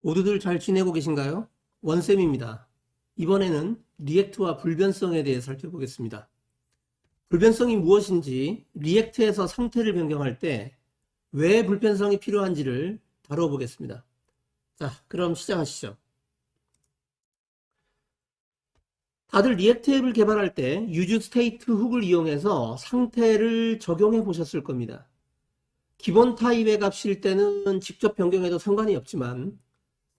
모두들 잘 지내고 계신가요? 원쌤입니다. 이번에는 리액트와 불변성에 대해 살펴보겠습니다. 불변성이 무엇인지, 리액트에서 상태를 변경할 때 왜 불변성이 필요한지를 다뤄보겠습니다. 자, 그럼 시작하시죠. 다들 리액트 앱을 개발할 때 유즈스테이트 훅을 이용해서 상태를 적용해 보셨을 겁니다. 기본 타입의 값일 때는 직접 변경해도 상관이 없지만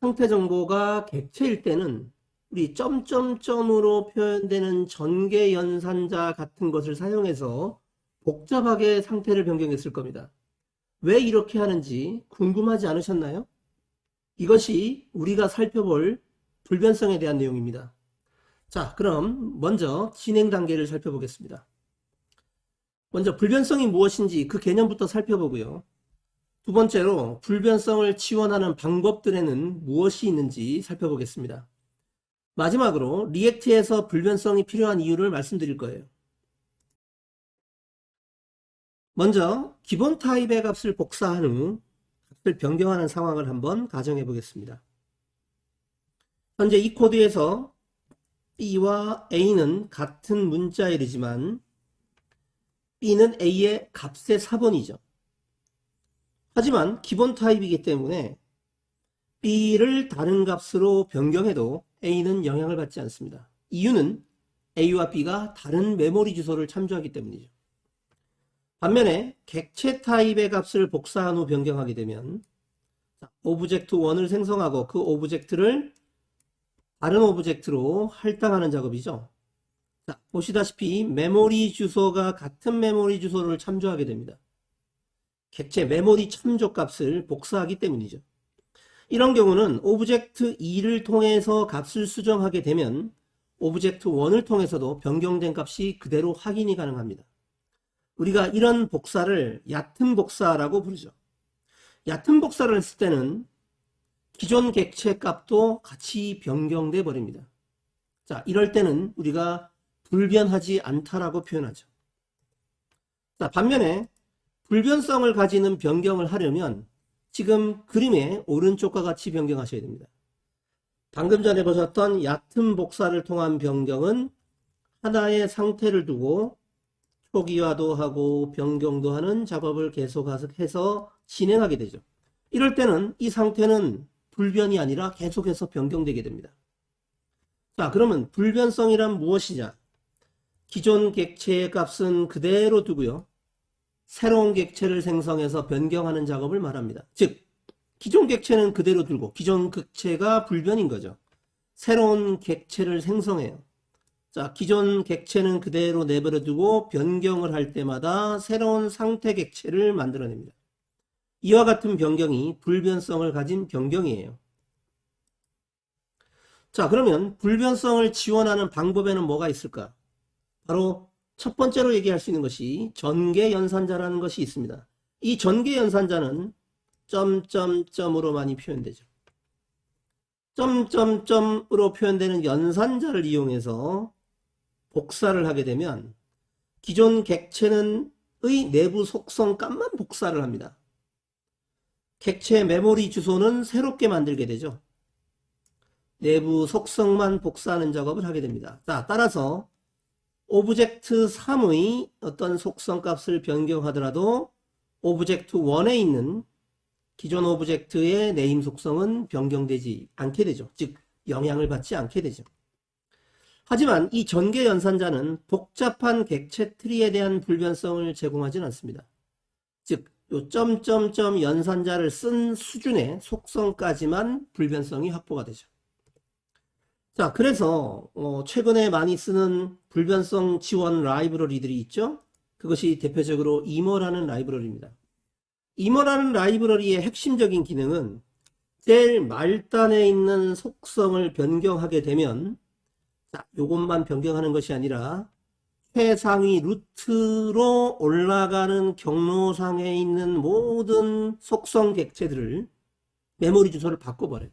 상태 정보가 객체일 때는 우리 점점점으로 표현되는 전개 연산자 같은 것을 사용해서 복잡하게 상태를 변경했을 겁니다. 왜 이렇게 하는지 궁금하지 않으셨나요? 이것이 우리가 살펴볼 불변성에 대한 내용입니다. 자, 그럼 먼저 진행 단계를 살펴보겠습니다. 먼저 불변성이 무엇인지 그 개념부터 살펴보고요. 두 번째로 불변성을 지원하는 방법들에는 무엇이 있는지 살펴보겠습니다. 마지막으로 리액트에서 불변성이 필요한 이유를 말씀드릴 거예요. 먼저 기본 타입의 값을 복사한 후 값을 변경하는 상황을 한번 가정해 보겠습니다. 현재 이 코드에서 B와 A는 같은 문자열이지만 B는 A의 값의 4번이죠. 하지만 기본 타입이기 때문에 B를 다른 값으로 변경해도 A는 영향을 받지 않습니다. 이유는 A와 B가 다른 메모리 주소를 참조하기 때문이죠. 반면에 객체 타입의 값을 복사한 후 변경하게 되면 오브젝트 1을 생성하고 그 오브젝트를 다른 오브젝트로 할당하는 작업이죠. 자, 보시다시피 메모리 주소가 같은 메모리 주소를 참조하게 됩니다. 객체 메모리 참조 값을 복사하기 때문이죠. 이런 경우는 오브젝트 2를 통해서 값을 수정하게 되면 오브젝트 1을 통해서도 변경된 값이 그대로 확인이 가능합니다. 우리가 이런 복사를 얕은 복사라고 부르죠. 얕은 복사를 했을 때는 기존 객체 값도 같이 변경돼 버립니다. 자, 이럴 때는 우리가 불변하지 않다라고 표현하죠. 자, 반면에 불변성을 가지는 변경을 하려면 지금 그림의 오른쪽과 같이 변경하셔야 됩니다. 방금 전에 보셨던 얕은 복사를 통한 변경은 하나의 상태를 두고 초기화도 하고 변경도 하는 작업을 계속해서 진행하게 되죠. 이럴 때는 이 상태는 불변이 아니라 계속해서 변경되게 됩니다. 자, 그러면 불변성이란 무엇이냐? 기존 객체의 값은 그대로 두고요. 새로운 객체를 생성해서 변경하는 작업을 말합니다. 즉, 기존 객체는 그대로 두고 기존 객체가 불변인 거죠. 새로운 객체를 생성해요. 자, 기존 객체는 그대로 내버려 두고 변경을 할 때마다 새로운 상태 객체를 만들어냅니다. 이와 같은 변경이 불변성을 가진 변경이에요. 자, 그러면 불변성을 지원하는 방법에는 뭐가 있을까? 바로 첫 번째로 얘기할 수 있는 것이 전개 연산자라는 것이 있습니다. 이 전개 연산자는 점점점으로 많이 표현되죠. 점점점으로 표현되는 연산자를 이용해서 복사를 하게 되면 기존 객체의 내부 속성 값만 복사를 합니다. 객체 메모리 주소는 새롭게 만들게 되죠. 내부 속성만 복사하는 작업을 하게 됩니다. 자, 따라서 오브젝트 3의 어떤 속성 값을 변경하더라도 오브젝트 1에 있는 기존 오브젝트의 네임 속성은 변경되지 않게 되죠. 즉, 영향을 받지 않게 되죠. 하지만 이 전개 연산자는 복잡한 객체 트리에 대한 불변성을 제공하지는 않습니다. 즉, 요 점점점 연산자를 쓴 수준의 속성까지만 불변성이 확보가 되죠. 자, 그래서 최근에 많이 쓰는 불변성 지원 라이브러리들이 있죠. 그것이 대표적으로 이머라는 라이브러리입니다. 이머라는 라이브러리의 핵심적인 기능은 제일 말단에 있는 속성을 변경하게 되면 이것만 변경하는 것이 아니라 최상위 루트로 올라가는 경로상에 있는 모든 속성 객체들을 메모리 주소를 바꿔버려요.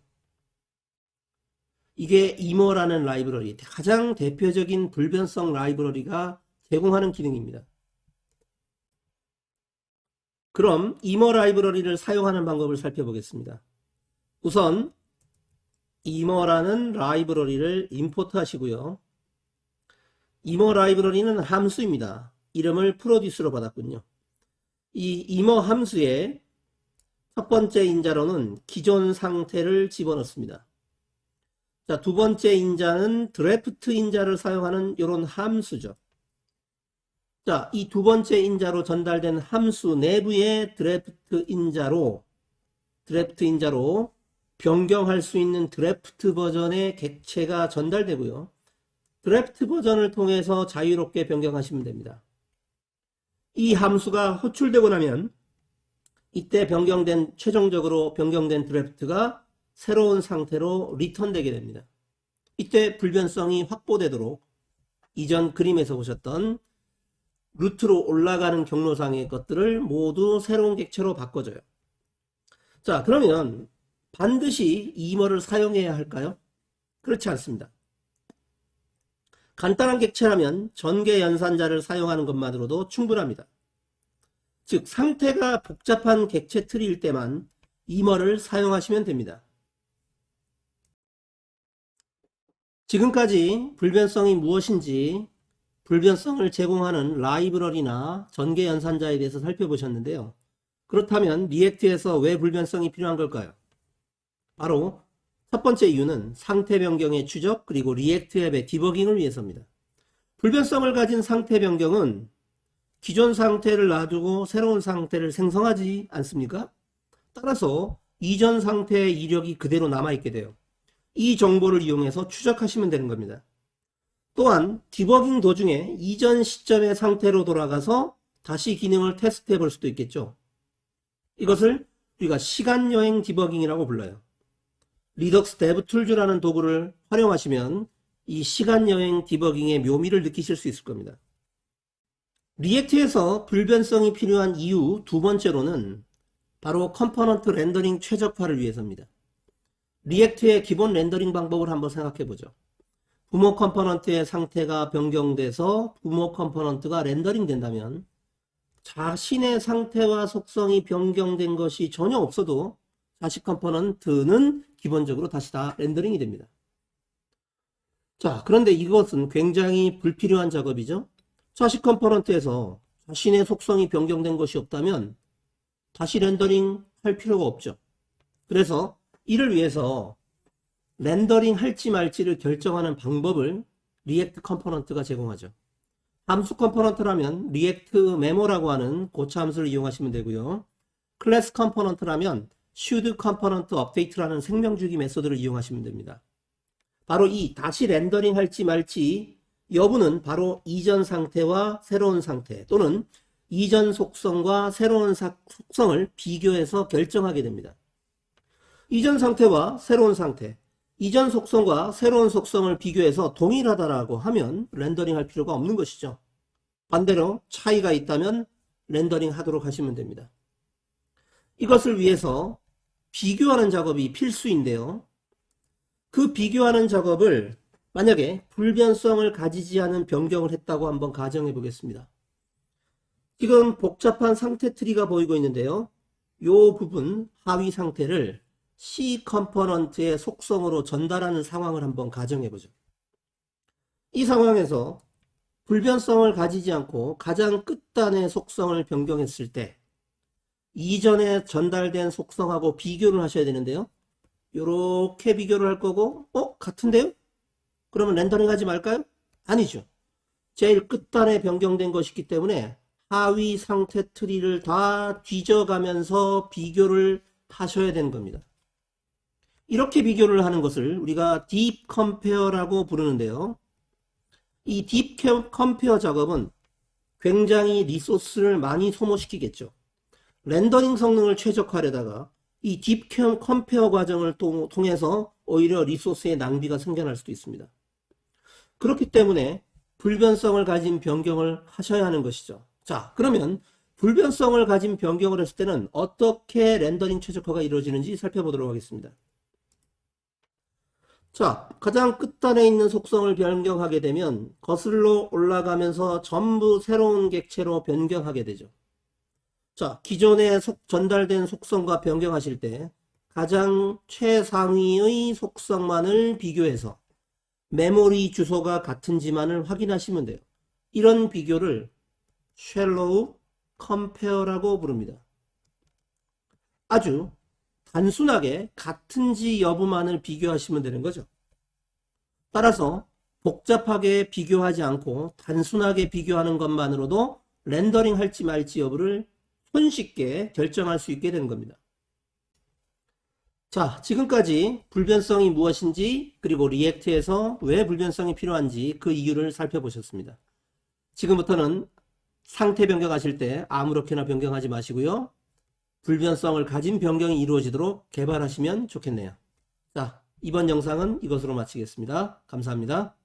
이게 이머라는 라이브러리, 가장 대표적인 불변성 라이브러리가 제공하는 기능입니다. 그럼 이머 라이브러리를 사용하는 방법을 살펴보겠습니다. 우선 이머라는 라이브러리를 임포트 하시고요. 이머 라이브러리는 함수입니다. 이름을 프로듀스로 받았군요. 이 이머 함수의 첫 번째 인자로는 기존 상태를 집어넣습니다. 자, 두 번째 인자는 드래프트 인자를 사용하는 이런 함수죠. 자, 이 두 번째 인자로 전달된 함수 내부의 드래프트 인자로 변경할 수 있는 드래프트 버전의 객체가 전달되고요. 드래프트 버전을 통해서 자유롭게 변경하시면 됩니다. 이 함수가 호출되고 나면 이때 최종적으로 변경된 드래프트가 새로운 상태로 리턴되게 됩니다. 이때 불변성이 확보되도록 이전 그림에서 보셨던 루트로 올라가는 경로상의 것들을 모두 새로운 객체로 바꿔줘요. 자, 그러면 반드시 이머를 사용해야 할까요? 그렇지 않습니다. 간단한 객체라면 전개 연산자를 사용하는 것만으로도 충분합니다. 즉, 상태가 복잡한 객체 트리일 때만 이머를 사용하시면 됩니다. 지금까지 불변성이 무엇인지 불변성을 제공하는 라이브러리나 전개 연산자에 대해서 살펴보셨는데요. 그렇다면 리액트에서 왜 불변성이 필요한 걸까요? 바로 첫 번째 이유는 상태 변경의 추적 그리고 리액트 앱의 디버깅을 위해서입니다. 불변성을 가진 상태 변경은 기존 상태를 놔두고 새로운 상태를 생성하지 않습니까? 따라서 이전 상태의 이력이 그대로 남아있게 돼요. 이 정보를 이용해서 추적하시면 되는 겁니다. 또한 디버깅 도중에 이전 시점의 상태로 돌아가서 다시 기능을 테스트해 볼 수도 있겠죠. 이것을 우리가 시간여행 디버깅이라고 불러요. 리덕스 데브툴즈라는 도구를 활용하시면 이 시간여행 디버깅의 묘미를 느끼실 수 있을 겁니다. 리액트에서 불변성이 필요한 이유 두 번째로는 바로 컴포넌트 렌더링 최적화를 위해서입니다. 리액트의 기본 렌더링 방법을 한번 생각해 보죠. 부모 컴포넌트의 상태가 변경돼서 부모 컴포넌트가 렌더링 된다면 자신의 상태와 속성이 변경된 것이 전혀 없어도 자식 컴포넌트는 기본적으로 다시 다 렌더링이 됩니다. 자, 그런데 이것은 굉장히 불필요한 작업이죠. 자식 컴포넌트에서 자신의 속성이 변경된 것이 없다면 다시 렌더링 할 필요가 없죠. 그래서 이를 위해서 렌더링 할지 말지를 결정하는 방법을 리액트 컴포넌트가 제공하죠. 함수 컴포넌트라면 리액트 메모라고 하는 고차 함수를 이용하시면 되고요. 클래스 컴포넌트라면 should 컴포넌트 업데이트라는 생명주기 메소드를 이용하시면 됩니다. 바로 이 다시 렌더링 할지 말지 여부는 바로 이전 상태와 새로운 상태 또는 이전 속성과 새로운 속성을 비교해서 결정하게 됩니다. 이전 상태와 새로운 상태, 이전 속성과 새로운 속성을 비교해서 동일하다라고 하면 렌더링 할 필요가 없는 것이죠. 반대로 차이가 있다면 렌더링 하도록 하시면 됩니다. 이것을 위해서 비교하는 작업이 필수인데요. 그 비교하는 작업을 만약에 불변성을 가지지 않은 변경을 했다고 한번 가정해 보겠습니다. 지금 복잡한 상태 트리가 보이고 있는데요. 이 부분 하위 상태를 C 컴포넌트의 속성으로 전달하는 상황을 한번 가정해 보죠. 이 상황에서 불변성을 가지지 않고 가장 끝단의 속성을 변경했을 때 이전에 전달된 속성하고 비교를 하셔야 되는데요. 이렇게 비교를 할 거고 같은데요? 그러면 렌더링 하지 말까요? 아니죠. 제일 끝단에 변경된 것이기 때문에 하위 상태 트리를 다 뒤져가면서 비교를 하셔야 되는 겁니다. 이렇게 비교를 하는 것을 우리가 딥 컴페어라고 부르는데요. 이 딥 컴페어 작업은 굉장히 리소스를 많이 소모시키겠죠. 렌더링 성능을 최적화하려다가 이 딥 컴페어 과정을 통해서 오히려 리소스의 낭비가 생겨날 수도 있습니다. 그렇기 때문에 불변성을 가진 변경을 하셔야 하는 것이죠. 자, 그러면 불변성을 가진 변경을 했을 때는 어떻게 렌더링 최적화가 이루어지는지 살펴보도록 하겠습니다. 자, 가장 끝단에 있는 속성을 변경하게 되면 거슬러 올라가면서 전부 새로운 객체로 변경하게 되죠. 자, 기존에 전달된 속성과 변경하실 때 가장 최상위의 속성만을 비교해서 메모리 주소가 같은지만을 확인하시면 돼요. 이런 비교를 shallow compare라고 부릅니다. 아주 단순하게 같은지 여부만을 비교하시면 되는 거죠. 따라서 복잡하게 비교하지 않고 단순하게 비교하는 것만으로도 렌더링 할지 말지 여부를 손쉽게 결정할 수 있게 되는 겁니다. 자, 지금까지 불변성이 무엇인지 그리고 리액트에서 왜 불변성이 필요한지 그 이유를 살펴보셨습니다. 지금부터는 상태 변경하실 때 아무렇게나 변경하지 마시고요. 불변성을 가진 변경이 이루어지도록 개발하시면 좋겠네요. 자, 이번 영상은 이것으로 마치겠습니다. 감사합니다.